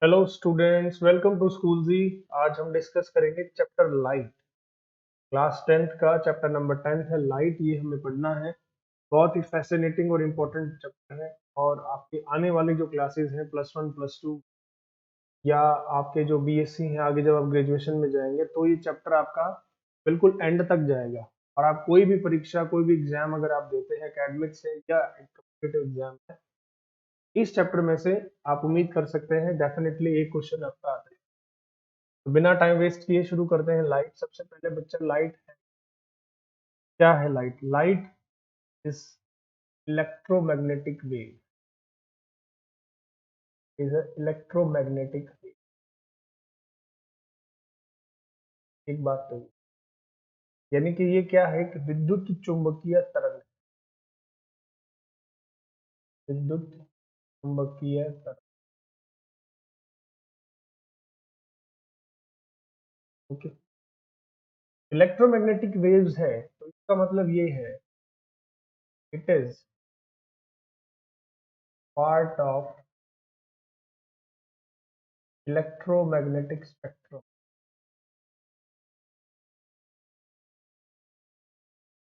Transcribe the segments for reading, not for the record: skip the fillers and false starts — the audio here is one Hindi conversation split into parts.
Hello students, welcome to school ji. आज हम डिस्कस करेंगे चैप्टर लाइट। क्लास 10th का चैप्टर नंबर 10th है लाइट। ये हमें पढ़ना है। बहुत ही फैसिनेटिंग और इम्पोर्टेंट चैप्टर है। और आपके आने वाली जो क्लासेस हैं +1 +2 या आपके जो बीएससी हैं, आगे जब आप ग्रेजुएशन में जाएंगे तो ये चैप्टर आपका बिल्कुल एंड तक जाएगा। और आप कोई भी परीक्षा, कोई भी एग्जाम अगर आप देते हैं एकेडमिक से या कॉम्पिटिटिव एग्जाम है, इस चैप्टर में से आप उम्मीद कर सकते हैं डेफिनेटली एक क्वेश्चन आपका आता है। तो बिना टाइम वेस्ट किए शुरू करते हैं। लाइट, सबसे पहले बच्चा लाइट है क्या है? Light light is electromagnetic wave. Is electromagnetic wave. एक बात तो यानी कि ये क्या है कि विद्युत चुंबकीय तरंग। विद्युत चुंबकीय तरंग। ओके। इलेक्ट्रोमैग्नेटिक वेव्स है तो इसका मतलब ये है, it is part of electromagnetic spectrum.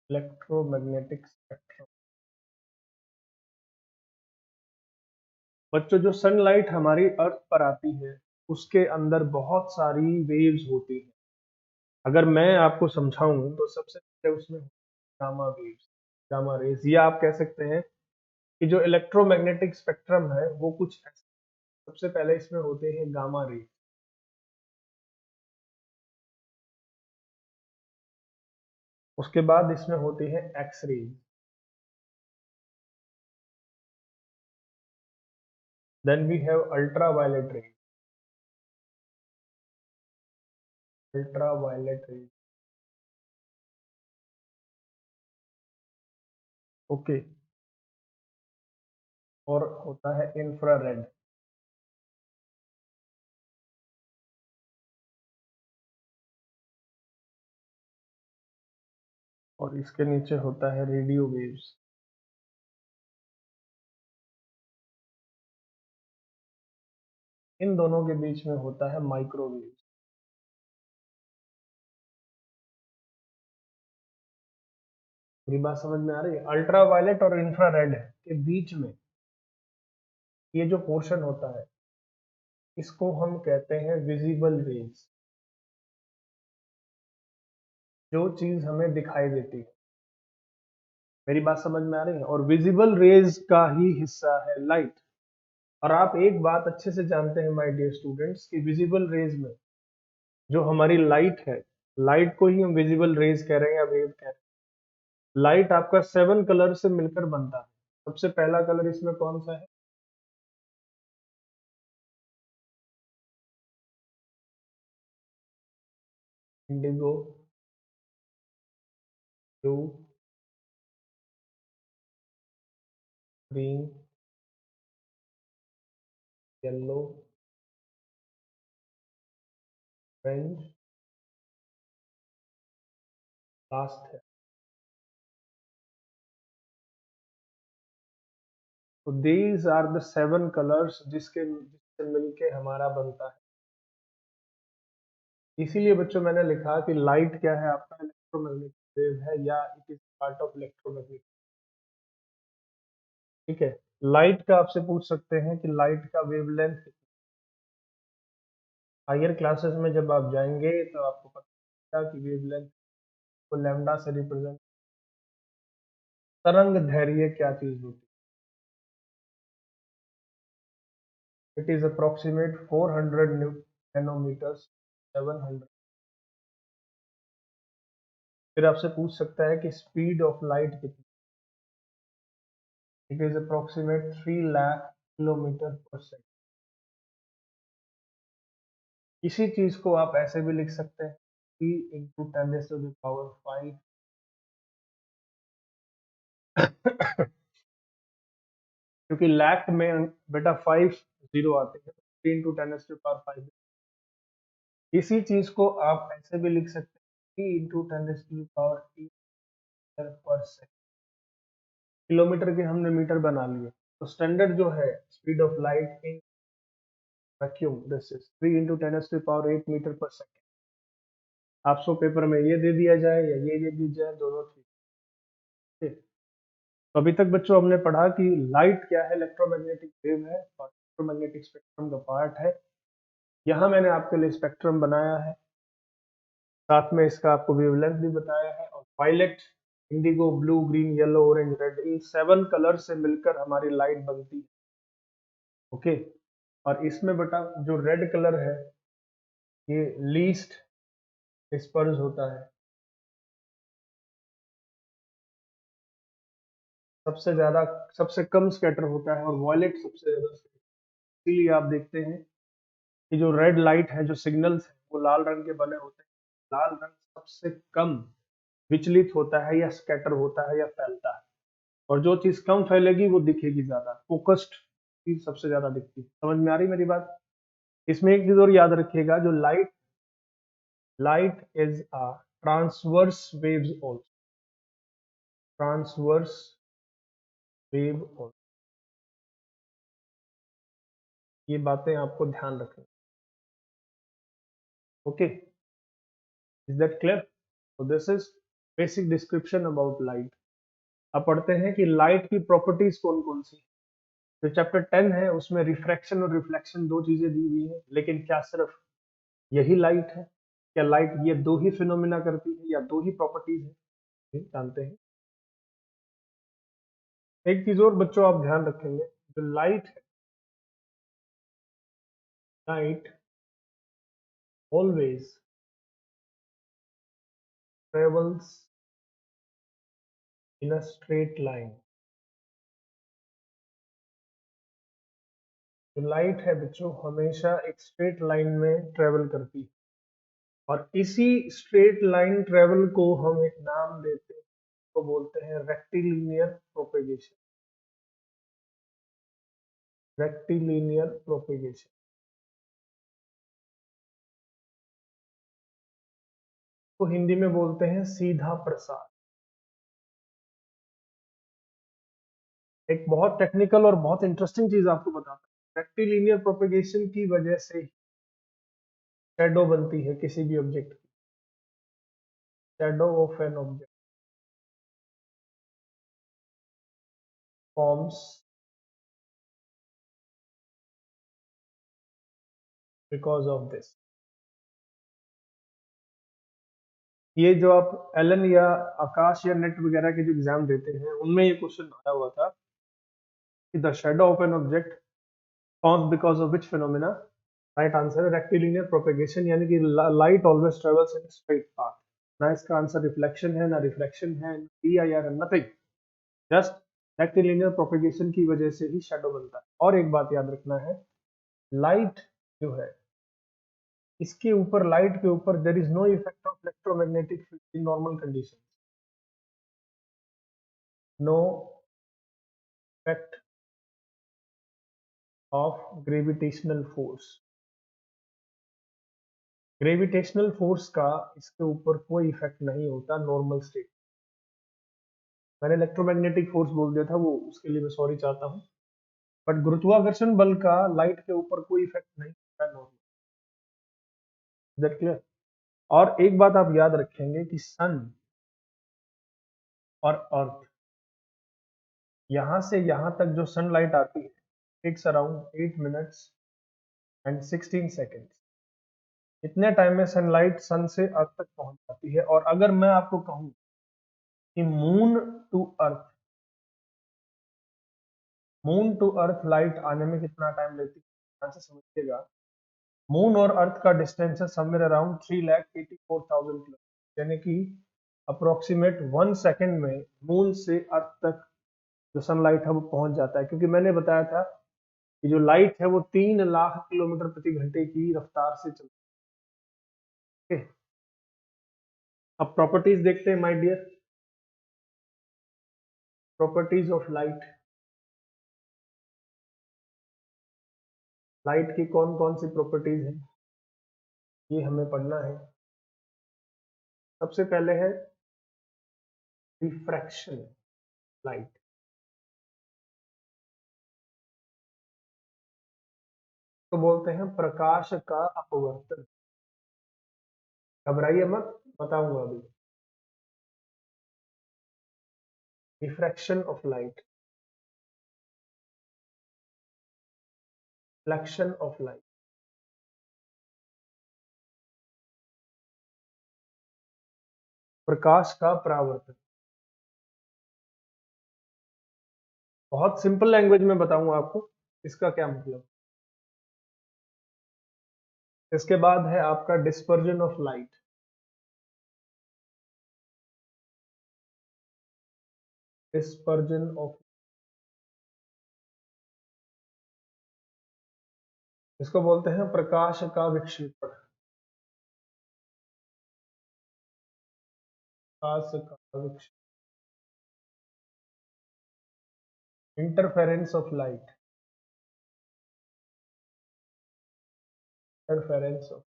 Electromagnetic spectrum. बच्चों, जो सनलाइट हमारी अर्थ पर आती है उसके अंदर बहुत सारी वेव्स होती हैं। अगर मैं आपको समझाऊं तो सबसे पहले उसमें गामा वेव्स, गामा रेज, या आप कह सकते हैं कि जो इलेक्ट्रोमैग्नेटिक स्पेक्ट्रम है वो कुछ ऐसा। सबसे पहले इसमें होते हैं गामा रेज। उसके बाद इसमें होती है X rays. Then we have ultraviolet rays. Ultraviolet rays. Okay. और होता है इंफ्रारेड। और इसके नीचे होता है रेडियो वेव्स। इन दोनों के बीच में होता है माइक्रोवेव। मेरी बात समझ में आ रही है? अल्ट्रा वायलेट और इंफ्रारेड के बीच में ये जो पोर्शन होता है इसको हम कहते हैं विजिबल रेज। जो चीज हमें दिखाई देती है। मेरी बात समझ में आ रही है? और विजिबल रेज का ही हिस्सा है लाइट। और आप एक बात अच्छे से जानते हैं माय डियर स्टूडेंट्स कि विजिबल रेज में जो हमारी लाइट है, लाइट को ही हम विजिबल रेज कह रहे हैं या वेव कह रहे हैं। लाइट आपका 7 कलर से मिलकर बनता है। सबसे पहला कलर इसमें कौन सा है? Indigo, blue, green, yellow, orange, last है। तो दीज आर द 7 कलर्स जिससे मिलके हमारा बनता है। इसीलिए बच्चों मैंने लिखा कि लाइट क्या है? आपका इलेक्ट्रोमैग्नेटिक वेव है या it is part of electromagnetic. ठीक है। लाइट का आपसे पूछ सकते हैं कि लाइट का वेवलेंथ। हायर क्लासेस में जब आप जाएंगे तो आपको पता चलेगा कि वेवलेंथ को लैम्डा से रिप्रेजेंट। तरंग दैर्घ्य क्या चीज होती है? It is approximate 400 nanometres, 700। फिर आपसे पूछ सकता है कि स्पीड ऑफ लाइट कितनी? It is approximate 3 lakh kilometre पर सेकंड। इसी चीज को आप ऐसे भी लिख सकते हैं, 3 × 10⁵ क्योंकि लैख में बेटा 5 जीरो आते हैं, 3 × 10⁵ इसी चीज को आप ऐसे भी लिख सकते हैं, 3 × 10⁻⁸ पर सेकंड। किलोमीटर के हमने मीटर बना लिए। तो स्टैंडर्ड जो है speed of light vacuum this is 3 into 10⁸ metre पर सेकेंड। आपको पेपर में ये दे दिया जाए या ये दे दी जाए, दोनों ठीक है। तो अभी तक बच्चों हमने पढ़ा कि लाइट क्या है, इलेक्ट्रोमैग्नेटिक वेव है और इलेक्ट्रोमैग्नेटिक स्पेक्ट्रम का पार्ट है। यहाँ मैंने आपके लिए स्पेक्ट्रम बनाया है, साथ में इसका आपको वेवलेंथ भी बताया है, और violet, indigo, blue, green, yellow, orange, red, इन 7 कलर से मिलकर हमारी लाइट बनती है। ओके, और इसमें बेटा जो रेड कलर है ये लीस्ट डिस्पर्स होता है, सबसे ज्यादा, सबसे कम स्कैटर होता है, और वॉयलेट सबसे ज्यादा scatter। इसीलिए आप देखते हैं कि जो रेड लाइट है, जो सिग्नल्स है वो लाल रंग के बने होते हैं। लाल रंग सबसे कम विचलित होता है या स्कैटर होता है या फैलता है, और जो चीज कम फैलेगी वो दिखेगी ज्यादा, फोकस्ड चीज सबसे ज्यादा दिखती है। समझ में आ रही मेरी बात? इसमें एक चीज और याद रखिएगा, जो light light is a transverse waves also, transverse wave also, ये बातें आपको ध्यान रखनी। Okay, is that clear? So this is basic description about light। अब पढ़ते हैं कि लाइट की प्रॉपर्टीज कौन कौन सी। जो चैप्टर 10 है उसमें रिफ्रैक्शन और रिफ्लेक्शन दो चीजें दी हुई है, लेकिन क्या सिर्फ यही लाइट है? क्या लाइट ये दो ही फिनोमिना करती है या दो ही प्रॉपर्टीज है? ये जानते हैं। एक चीज और बच्चों आप ध्यान रखेंगे, जो लाइट है, light always travels in a straight line. जो लाइट है बच्चों हमेशा एक स्ट्रेट लाइन में ट्रेवल करती है, और इसी स्ट्रेट लाइन ट्रेवल को हम एक नाम देते हैं, को बोलते हैं रेक्टिलिनियर प्रोपेगेशन। रेक्टिलिनियर प्रोपेगेशन को हिंदी में बोलते हैं सीधा प्रसार। एक बहुत टेक्निकल और बहुत इंटरेस्टिंग चीज आपको बताता हूँ, रेक्टिलिनियर प्रोपेगेशन की वजह से शैडो बनती है किसी भी ऑब्जेक्ट की। Shadow of an object forms because of this. ये जो आप एलन या आकाश या नेट वगैरह के जो एग्जाम देते हैं उनमें ये क्वेश्चन आया हुआ था कि the shadow of an object forms because of which phenomena. Right answer है रेक्टिलिनियर प्रोपेगेशन, यानी कि light always travels in straight path. ना इसका आंसर रिफ्लेक्शन है, ना रिफ्लेक्शन है, नथिंग, जस्ट रेक्टिलिनियर प्रोपेगेशन की वजह से ही शैडो बनता है। और एक बात याद रखना है, लाइट जो है इसके ऊपर, लाइट के ऊपर there is no effect of electromagnetic field in normal condition. No effect of gravitational force. Gravitational force का इसके ऊपर कोई इफेक्ट नहीं होता नॉर्मल स्टेट। मैंने इलेक्ट्रोमैग्नेटिक फोर्स बोल दिया था, वो उसके लिए मैं सॉरी चाहता हूँ, बट गुरुत्वाकर्षण बल का लाइट के ऊपर कोई इफेक्ट नहीं होता नॉर्मल। That clear? और एक बात आप याद रखेंगे कि सन और अर्थ, यहां से यहां तक जो सनलाइट आती है, takes around 8 minutes and 16 seconds. इतने टाइम में सनलाइट सन से अर्थ तक पहुंच जाती है। और अगर मैं आपको कहूं कि मून टू अर्थ लाइट आने में कितना टाइम लेती है, ध्यान से समझिएगा। मून और अर्थ का डिस्टेंस है समवेयर अराउंड 3,84,000 किलोमीटर, यानी कि अप्रोक्सीमेट 1 सेकेंड में मून से अर्थ तक जो सनलाइट है वो पहुंच जाता है। क्योंकि मैंने बताया था कि जो लाइट है वो 3 लाख किलोमीटर प्रति घंटे की रफ्तार से चलती है। अब प्रॉपर्टीज देखते हैं my dear, properties of light. Light की कौन कौन सी प्रॉपर्टीज हैं ये हमें पढ़ना है। सबसे पहले है रिफ्रैक्शन लाइट। तो बोलते हैं प्रकाश का अपवर्तन। घबराइए मत, बताऊंगा अभी। Refraction of light, reflection of light. प्रकाश का परावर्तन। बहुत सिंपल लैंग्वेज में बताऊंगा आपको इसका क्या मतलब। इसके बाद है आपका dispersion of light. Dispersion of, इसको बोलते हैं प्रकाश का विक्षेपण। प्रकाश का विक्षेपण, interference of light. Interference of,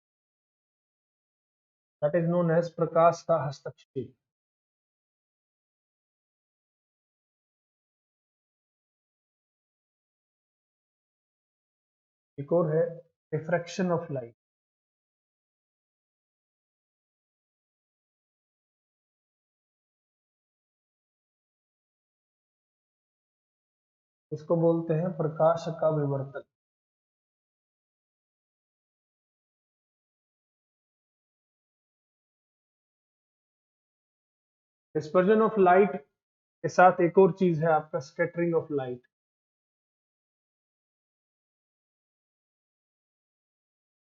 that is known as प्रकाश का हस्तक्षेप। एक और है रिफ्रैक्शन ऑफ लाइट। इसको बोलते हैं प्रकाश का विवर्तन। डिस्पर्जन ऑफ लाइट के साथ एक और चीज है आपका scattering of light.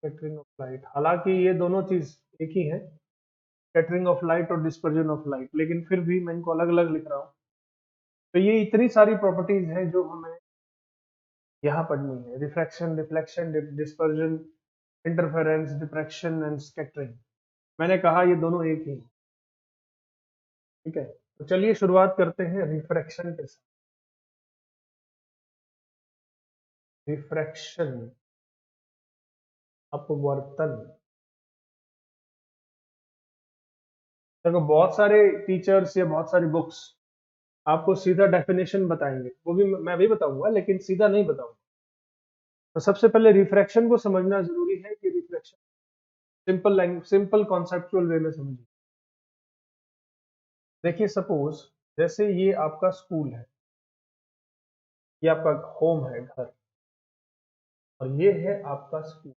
Scattering of light, हालांकि ये दोनों चीज एक ही है, स्कैटरिंग ऑफ लाइट और डिस्पर्जन ऑफ लाइट, लेकिन फिर भी मैं इनको अलग अलग लिख रहा हूँ। तो ये इतनी सारी प्रॉपर्टीज हैं जो हमें यहाँ पढ़नी है। Refraction, reflection, dispersion, interference, diffraction and scattering. मैंने कहा ये दोनों एक ही, ठीक है। तो चलिए शुरुआत करते हैं रिफ्रैक्शन के साथ। रिफ्रैक्शन, अपवर्तन। देखो बहुत सारे टीचर्स या बहुत सारी बुक्स आपको सीधा डेफिनेशन बताएंगे, वो भी मैं भी बताऊंगा, लेकिन सीधा नहीं बताऊंगा। तो सबसे पहले रिफ्रैक्शन को समझना जरूरी है कि refraction simple language, simple conceptual way में समझिए। देखिए सपोज जैसे ये आपका स्कूल है, ये आपका होम है, घर, और ये है आपका स्कूल,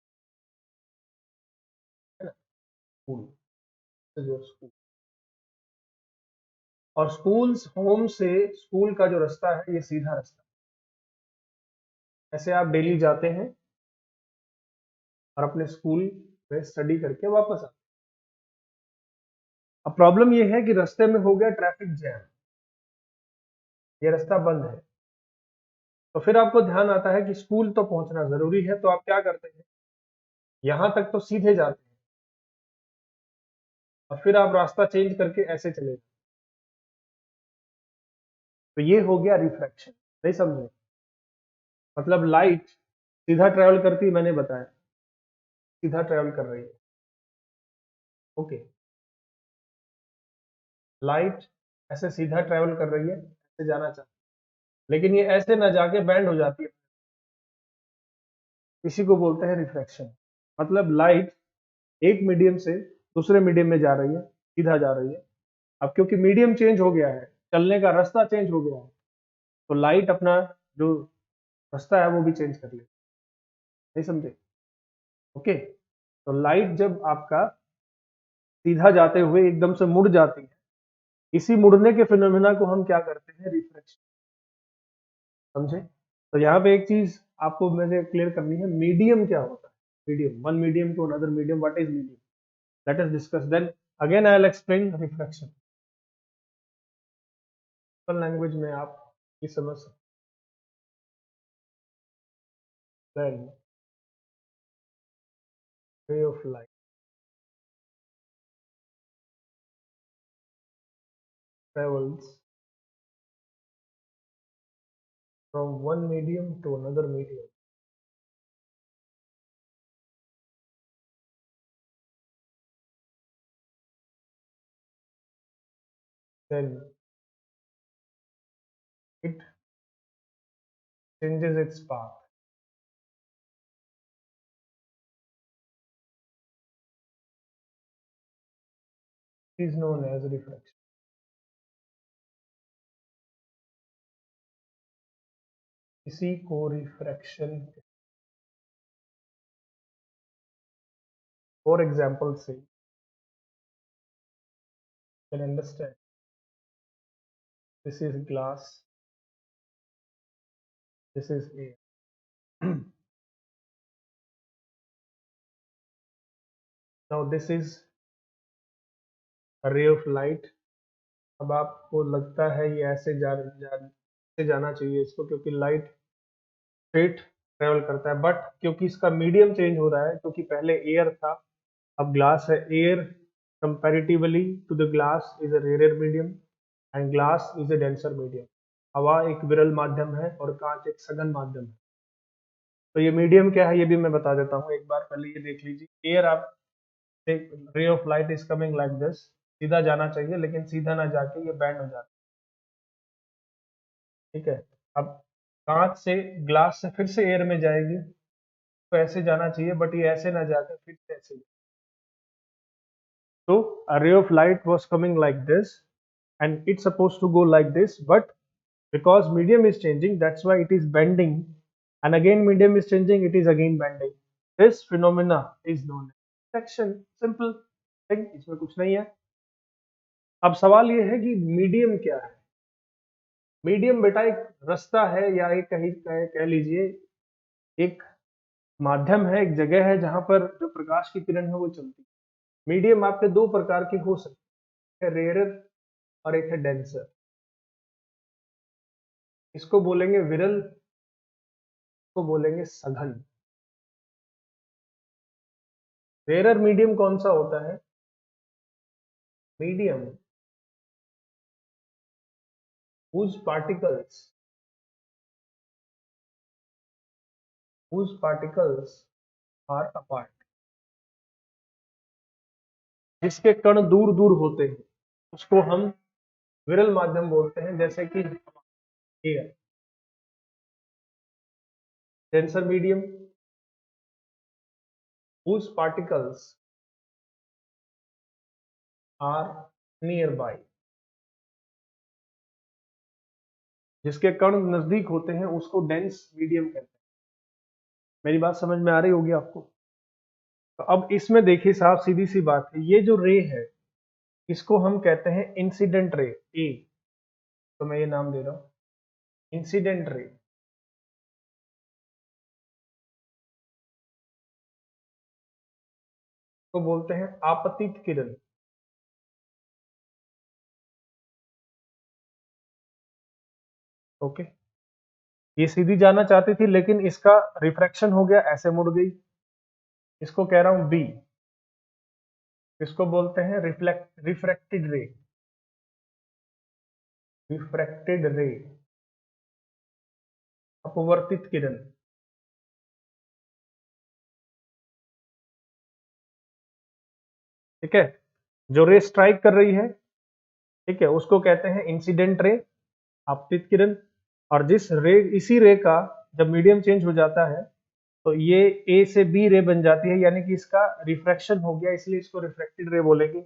है ना, स्कूल, जो स्कूल, और स्कूल, होम से स्कूल का जो रास्ता है ये सीधा रास्ता। ऐसे आप डेली जाते हैं और अपने स्कूल में स्टडी करके वापस आते हैं। अब प्रॉब्लम ये है कि रास्ते में हो गया ट्रैफिक जैम, ये रास्ता बंद है। तो फिर आपको ध्यान आता है कि स्कूल तो पहुंचना जरूरी है, तो आप क्या करते हैं, यहां तक तो सीधे जाते हैं और फिर आप रास्ता चेंज करके ऐसे चले जाते। तो ये हो गया रिफ्रैक्शन। नहीं समझे? मतलब लाइट सीधा ट्रेवल करती है, मैंने बताया सीधा ट्रेवल कर रही है, ओके। लाइट ऐसे सीधा ट्रेवल कर रही है, ऐसे जाना चाहती है, लेकिन ये ऐसे ना जाके बैंड हो जाती है, इसी को बोलते हैं रिफ्रैक्शन। मतलब लाइट एक मीडियम से दूसरे मीडियम में जा रही है, सीधा जा रही है। अब क्योंकि मीडियम चेंज हो गया है, चलने का रास्ता चेंज हो गया है, तो लाइट अपना जो रास्ता है वो भी चेंज कर ले। नहीं समझे? ओके। तो लाइट जब आपका सीधा जाते हुए एकदम से मुड़ जाती है, इसी मुड़ने के फिनोमेना को हम क्या करते हैं, रिफ्रैक्शन। समझे? तो यहाँ पे एक चीज आपको मुझे क्लियर करनी है, मीडियम क्या होता है। Medium, one medium to another medium, what is medium, let us discuss then. Again I will explain refraction. Language में आप ये समझ सकते हैं, ray of light travels from one medium to another medium, then it changes its path. is known as refraction. इसी को रिफ्रैक्शन, फॉर एग्जाम्पल से can understand this is glass, this is air, now this is ray of light. अब आपको लगता है ये ऐसे जाना चाहिए इसको, क्योंकि लाइट स्ट्रेट ट्रेवल करता है, बट क्योंकि इसका मीडियम चेंज हो रहा है, क्योंकि पहले एयर था अब ग्लास है। Air comparatively to the glass is a rare medium and glass is a denser medium. हवा एक विरल माध्यम है और कांच एक सघन माध्यम है। तो ये मीडियम क्या है ये भी मैं बता देता हूँ, एक बार पहले ये देख लीजिए। एयर, आप ray of light is coming like this, सीधा जाना चाहिए लेकिन सीधा ना जाके ये बैंड हो जाता है, ठीक है। अब कांच से, ग्लास से फिर से एयर में जाएगी तो ऐसे जाना चाहिए, बट ये ऐसे ना जाके फिर से ऐसे। तो a ray of light was coming like this and it's supposed to go like this, but because medium is changing, that's why it is bending, and again medium is changing, it is again bending. This phenomena is known as refraction. Simple thing, इसमें कुछ नहीं है। अब सवाल ये है कि मीडियम क्या है। मीडियम बेटा एक रास्ता है, या एक कह लीजिए एक माध्यम है, एक जगह है जहां पर जो प्रकाश की किरण है वो चलती है। मीडियम आपके दो प्रकार के हो सकते हैं, रेयरर और एक है डेंसर। इसको बोलेंगे विरल, इसको बोलेंगे सघन। रेयरर मीडियम कौन सा होता है? Medium whose particles are apart, जिसके कण दूर दूर होते हैं उसको हम विरल माध्यम बोलते हैं, जैसे कि air. Denser medium whose particles are nearby, जिसके कण नजदीक होते हैं उसको डेंस मीडियम कहते हैं। मेरी बात समझ में आ रही होगी आपको? तो अब इसमें देखिए साहब, सीधी सी बात है, ये जो रे है इसको हम कहते हैं इंसिडेंट रे, ए। तो मैं ये नाम दे रहा हूं इंसिडेंट रे। तो बोलते हैं आपतित किरण। ओके, ये सीधी जाना चाहती थी लेकिन इसका रिफ्रैक्शन हो गया, ऐसे मुड़ गई। इसको कह रहा हूं बी। इसको बोलते हैं रिफ्रैक्टेड रे, रिफ्रैक्टेड रे, अपवर्तित किरण। ठीक है, जो रे स्ट्राइक कर रही है, ठीक है, उसको कहते हैं इंसिडेंट रे, आपतित किरण। और जिस रे, इसी रे का जब मीडियम चेंज हो जाता है तो ये ए से बी रे बन जाती है, यानी कि इसका रिफ्रैक्शन हो गया, इसलिए इसको रिफ्रैक्टेड रे बोलेंगे।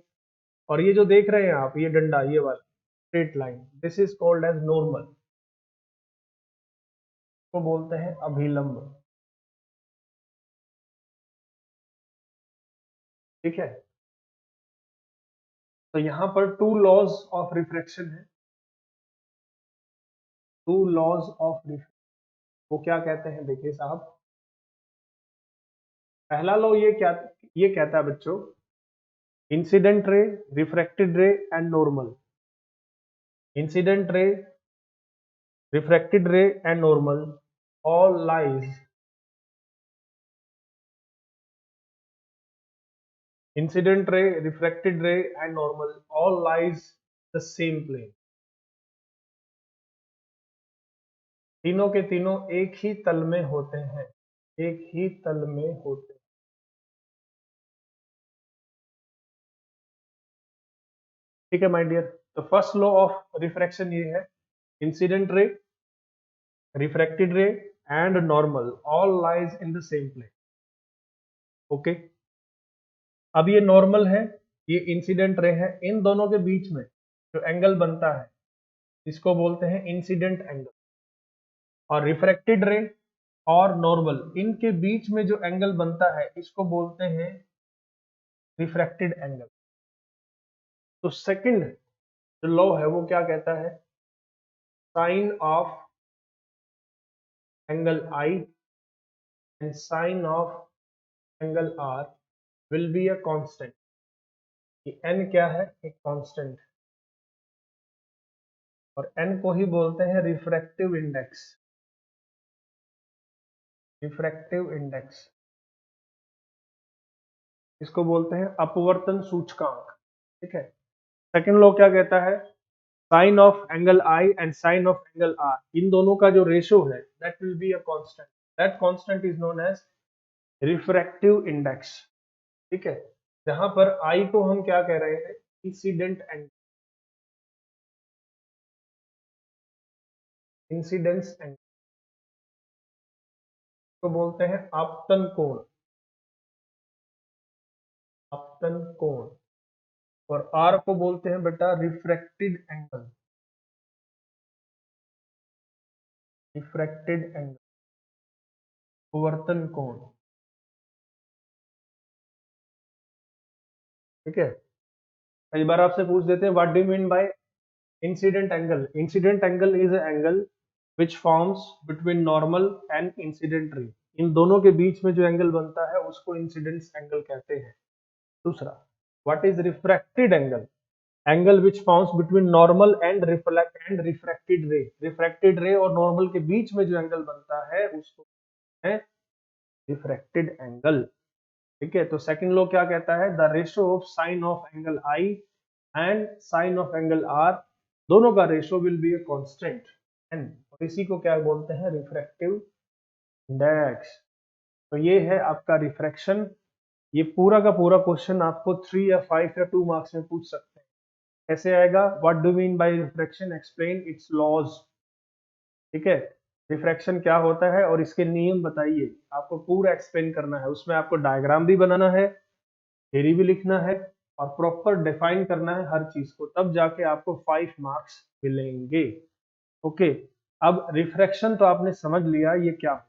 और ये जो देख रहे हैं आप, ये डंडा, ये वाला straight line, this is called as normal, को बोलते हैं अभिलंब। ठीक है, तो यहां पर टू लॉज ऑफ रिफ्रैक्शन है, टू लॉज ऑफ रिफ्रैक्शन। वो क्या कहते हैं देखिए साहब, पहला लॉ ये क्या, ये कहता है बच्चों, incident ray, refracted ray and normal. Incident ray, refracted ray and normal all lies, incident ray, refracted ray and normal all lies the same plane। तीनों के तीनों एक ही तल में होते हैं, एक ही तल में होते हैं। ठीक है माय डियर, तो फर्स्ट लॉ ऑफ रिफ्रैक्शन ये है, incident ray, refracted ray and normal all lies in the same plane. Okay, अब ये नॉर्मल है, ये इंसिडेंट रे है, इन दोनों के बीच में जो एंगल बनता है इसको बोलते हैं इंसिडेंट एंगल। और रिफ्रैक्टेड रे और नॉर्मल, इनके बीच में जो एंगल बनता है इसको बोलते हैं रिफ्रैक्टेड एंगल। तो सेकंड जो लॉ है वो क्या कहता है, sine of angle I and sine of angle R will be a constant. N क्या है, एक कांस्टेंट, और एन को ही बोलते हैं रिफ्रैक्टिव इंडेक्स। रिफ्रैक्टिव इंडेक्स इसको बोलते हैं अपवर्तन सूचकांक। ठीक है। सेकंड लॉ क्या कहता है, sine of angle I and sine of angle r, इन दोनों का जो रेशो है that will be a constant. That constant is known as refractive index. ठीक है। जहां पर आई को हम क्या कह रहे हैं, इंसिडेंट एंगल, इंसिडेंस एंगल को बोलते हैं आपतन कोण, आपतन कोण। और आर को बोलते हैं बेटा रिफ्रैक्टेड एंगल, रिफ्रैक्टेड एंगल, अपवर्तन कोण। ठीक है। कई बार आपसे पूछ देते हैं what do you mean by incident angle. Incident angle is a angle which forms between normal and incident ray. इन दोनों के बीच में जो एंगल बनता है उसको इंसिडेंस एंगल कहते हैं। दूसरा, what is refracted angle, angle which forms between normal and refracted रे। रिफ्रैक्टेड रे और नॉर्मल के बीच में जो एंगल बनता है उसको है रिफ्रैक्टेड एंगल। ठीक है। तो सेकंड लॉ क्या कहता है, the ratio of sine of angle I and sine of angle R, दोनों का ratio will be a constant N, और इसी को क्या बोलते हैं, रिफ्रैक्टिव इंडेक्स। तो ये है आपका रिफ्रैक्शन। ये पूरा का पूरा क्वेश्चन आपको 3 या 5 या 2 मार्क्स में पूछ सकते हैं। कैसे आएगा, what do mean by refraction, explain its laws. ठीक है। रिफ्रैक्शन क्या होता है और इसके नियम बताइए, आपको पूरा एक्सप्लेन करना है। उसमें आपको डायग्राम भी बनाना है, थ्योरी भी लिखना है, और प्रॉपर डिफाइन करना है हर चीज को, तब जाके आपको 5 मार्क्स मिलेंगे। ओके। अब रिफ्रैक्शन तो आपने समझ लिया ये क्या है।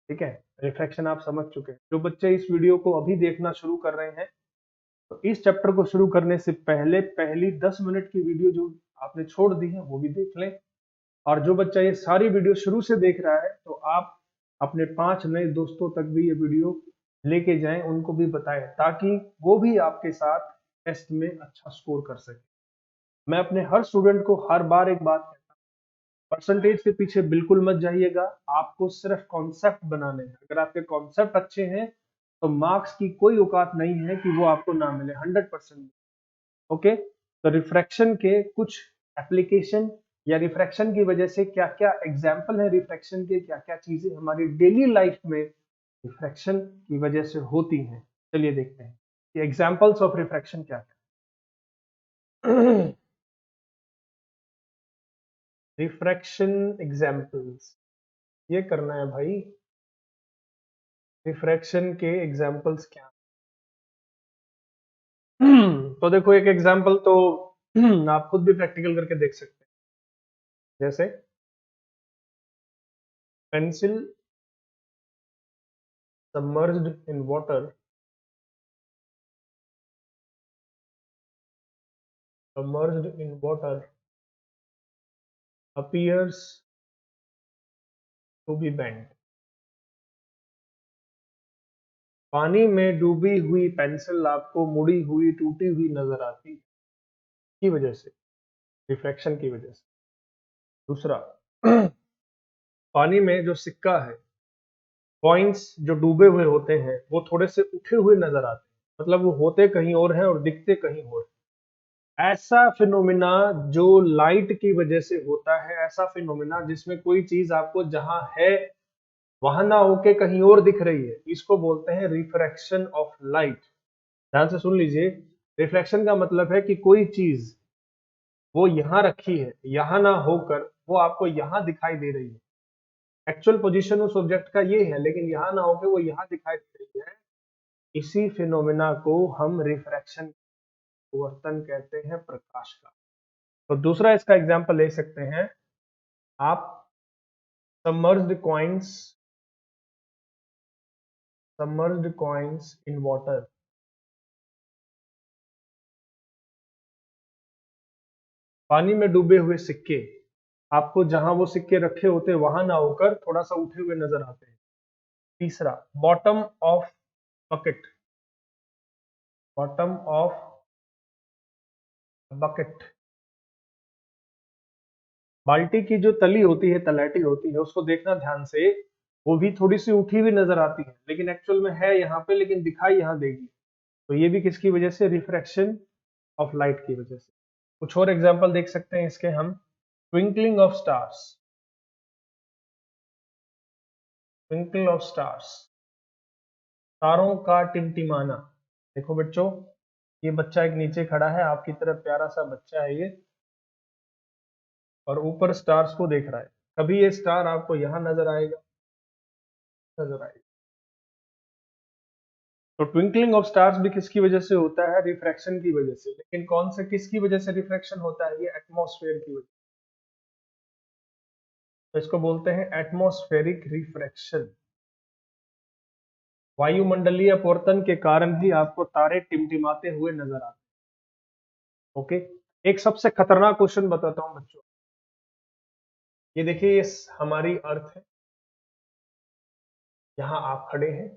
ठीक है। रिफ्रैक्शन आप समझ चुके हैं। जो बच्चे इस वीडियो को अभी देखना शुरू कर रहे हैं, तो इस चैप्टर को शुरू करने से पहले पहली 10 मिनट की वीडियो जो आपने छोड़ दी है वो भी देख लें। और जो बच्चा ये सारी वीडियो शुरू से देख रहा है, तो आप अपने 5 नए दोस्तों तक भी ये वीडियो लेके जाएं, उनको भी बताएं, ताकि वो भी आपके साथ टेस्ट में अच्छा स्कोर कर सके। मैं अपने हर स्टूडेंट को हर बार एक बात कहता हूँ, परसेंटेज के पीछे बिल्कुल मत जाइएगा, आपको सिर्फ कॉन्सेप्ट बनाने हैं। अगर आपके कॉन्सेप्ट अच्छे हैं तो मार्क्स की कोई औकात नहीं है कि वो आपको ना मिले, 100%। ओके। तो रिफ्रैक्शन के कुछ एप्लीकेशन या रिफ्रैक्शन की वजह से क्या क्या एग्जाम्पल है, रिफ्रैक्शन के क्या क्या चीजें हमारी डेली लाइफ में रिफ्रैक्शन की वजह से होती हैं। चलिए देखते हैं कि एग्जाम्पल्स ऑफ रिफ्रैक्शन क्या क्या। रिफ्रैक्शन एग्जाम्पल्स, ये करना है भाई, रिफ्रैक्शन के एग्जाम्पल्स क्या। तो देखो एक एग्जाम्पल तो आप खुद भी प्रैक्टिकल करके देख सकते हैं। जैसे pencil submerged in water, submerged in water appears to be bent। पानी में डूबी हुई पेंसिल आपको मुड़ी हुई टूटी हुई नजर आती है, की वजह से, रिफ्रैक्शन की वजह से। दूसरा, पानी में जो सिक्का है, कॉइन्स जो डूबे हुए होते हैं वो थोड़े से उठे हुए नजर आते हैं, मतलब वो होते कहीं और हैं और दिखते कहीं और हैं। ऐसा फिनोमिना जो लाइट की वजह से होता है, ऐसा फिनोमिना जिसमें कोई चीज आपको जहां है वहां ना होके कहीं और दिख रही है, इसको बोलते हैं रिफ्रैक्शन ऑफ लाइट। ध्यान से सुन लीजिए, रिफ्लेक्शन का मतलब है कि कोई चीज वो यहां रखी है, यहां ना होकर वो आपको यहां दिखाई दे रही है। एक्चुअल पोजीशन उस ऑब्जेक्ट का ये है, लेकिन यहां ना होकर वो यहां दिखाई दे रही है। इसी फिनोमेना को हम रिफ्रैक्शन अपवर्तन कहते हैं प्रकाश का। तो दूसरा इसका एग्जांपल ले सकते हैं आप, सबमर्ज्ड कॉइन्स इन वाटर। पानी में डूबे हुए सिक्के आपको जहां वो सिक्के रखे होते हैं वहां ना होकर थोड़ा सा उठे हुए नजर आते हैं। तीसरा, bottom of bucket, bottom of bucket, बाल्टी की जो तली होती है, तलहटी होती है, उसको देखना ध्यान से, वो भी थोड़ी सी उठी हुई नजर आती है, लेकिन एक्चुअल में है यहाँ पे, लेकिन दिखाई यहाँ देगी। तो ये भी किसकी वजह से? रिफ्रैक्शन ऑफ लाइट की वजह से। कुछ और एग्जांपल देख सकते हैं इसके हम, twinkling of stars, twinkle of stars, तारों का टिमटिमाना। देखो बच्चों, ये बच्चा एक नीचे खड़ा है, आपकी तरफ प्यारा सा बच्चा है ये, और ऊपर स्टार्स को देख रहा है। कभी ये स्टार आपको यहां नजर आएगा, नजर आएगा। तो ट्विंकलिंग ऑफ स्टार्स भी किसकी वजह से होता है? रिफ्रैक्शन की वजह से। लेकिन कौन से, किसकी वजह से रिफ्रैक्शन होता है? ये एटमॉस्फेयर की वजह। तो इसको बोलते हैं एटमॉस्फेरिक रिफ्रैक्शन। वायुमंडलीय अपवर्तन के कारण ही आपको तारे टिमटिमाते हुए नजर आते हैं। ओके, एक सबसे खतरनाक क्वेश्चन बताता हूं बच्चों। ये देखिए, ये हमारी अर्थ है, यहां आप खड़े हैं,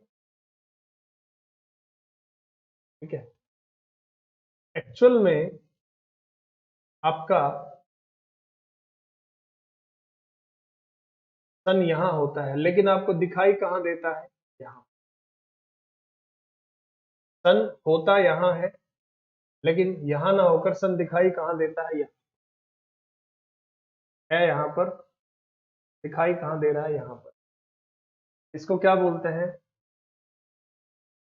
ठीक है। एक्चुअल में आपका सन यहां होता है, लेकिन आपको दिखाई कहां देता है? यहां। सन होता यहां है, लेकिन यहां ना होकर सन दिखाई कहां देता है? यहाँ है, यहां पर दिखाई कहां दे रहा है? यहां पर। इसको क्या बोलते हैं?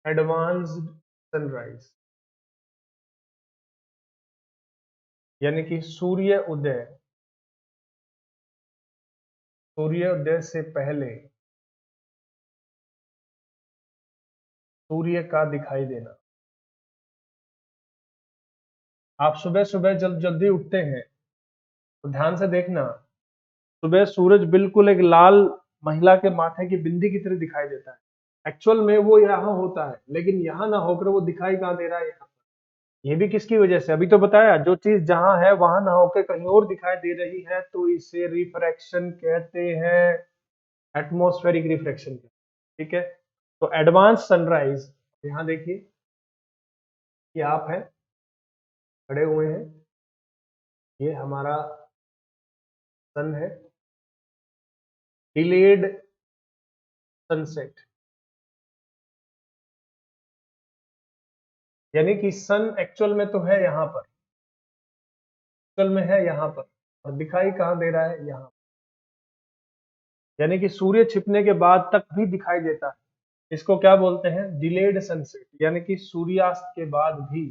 एडवांस्ड सनराइज, यानी कि सूर्योदय से पहले सूर्य का दिखाई देना। आप सुबह सुबह जब जल्दी उठते हैं तो ध्यान से देखना, सुबह सूरज बिल्कुल एक लाल महिला के माथे की बिंदी की तरह दिखाई देता है। एक्चुअल में वो यहाँ होता है, लेकिन यहाँ ना होकर वो दिखाई कहाँ दे रहा है? यहाँ। ये भी किसकी वजह से? अभी तो बताया, जो चीज जहां है वहां ना होकर कहीं और दिखाई दे रही है, तो इसे रिफ्रैक्शन कहते हैं, एटमॉस्फेरिक रिफ्रैक्शन। ठीक है। तो एडवांस सनराइज, यहाँ देखिए कि आप हैं, खड़े हुए हैं, ये हमारा सन है। डिलेड सनसेट, यानी कि सन एक्चुअल में तो है यहाँ पर, एक्चुअल में है यहाँ पर, और दिखाई कहाँ दे रहा है? यहाँ। यानी कि सूर्य छिपने के बाद तक भी दिखाई देता है। इसको क्या बोलते हैं? डिलेड सनसेट, यानी कि सूर्यास्त के बाद भी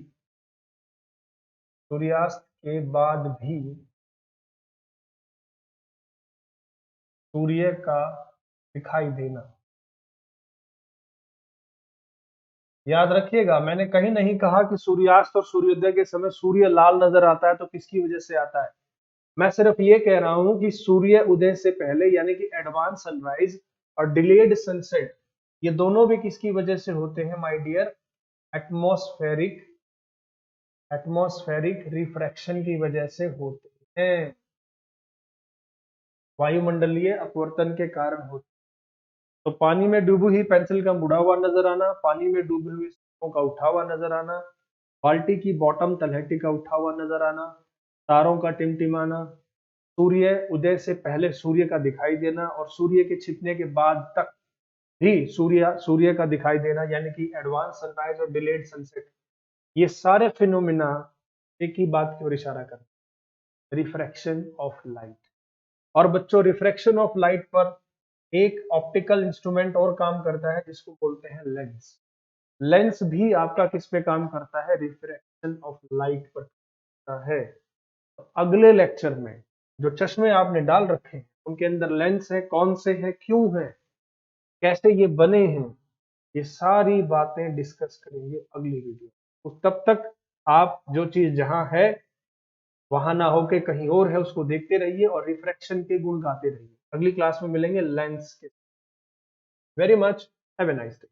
सूर्य का दिखाई देना। याद रखिएगा, मैंने कहीं नहीं कहा कि सूर्यास्त और सूर्योदय के समय सूर्य लाल नजर आता है तो किसकी वजह से आता है। मैं सिर्फ ये कह रहा हूं कि सूर्य उदय से पहले, यानी कि एडवांस सनराइज और डिलेड सनसेट, ये दोनों भी किसकी वजह से होते हैं my dear? Atmospheric atmospheric refraction की वजह से होते हैं, वायुमंडलीय अपवर्तन के कारण होते हैं। तो पानी में डूबी हुई पेंसिल का मुड़ा हुआ नजर आना, पानी में डूबे हुए सिक्कों का उठा हुआ नजर आना, बाल्टी की बॉटम तलहटी का उठा हुआ नजर आना, तारों का टिमटिमाना, सूर्य उदय से पहले सूर्य का दिखाई देना और सूर्य के छिपने के बाद तक भी सूर्य का दिखाई देना, यानी कि एडवांस सनराइज और डिलेड सनसेट। ये सारे फिनोमिना एक ही बात की ओर इशारा करते हैं, रिफ्रैक्शन ऑफ लाइट। और बच्चों, रिफ्रैक्शन ऑफ लाइट पर एक ऑप्टिकल इंस्ट्रूमेंट और काम करता है, जिसको बोलते हैं लेंस। लेंस भी आपका किस पे काम करता है? रिफ्रैक्शन ऑफ लाइट पर करता है। तो अगले लेक्चर में जो चश्मे आपने डाल रखे हैं उनके अंदर लेंस है, कौन से है, क्यों है, कैसे ये बने हैं, ये सारी बातें डिस्कस करेंगे अगली वीडियो। तो तब तक आप जो चीज जहां है वहां ना होके कहीं और है उसको देखते रहिए और रिफ्रैक्शन के गुण गाते रहिए। अगली क्लास में मिलेंगे लेंस के। Very much, have a nice day.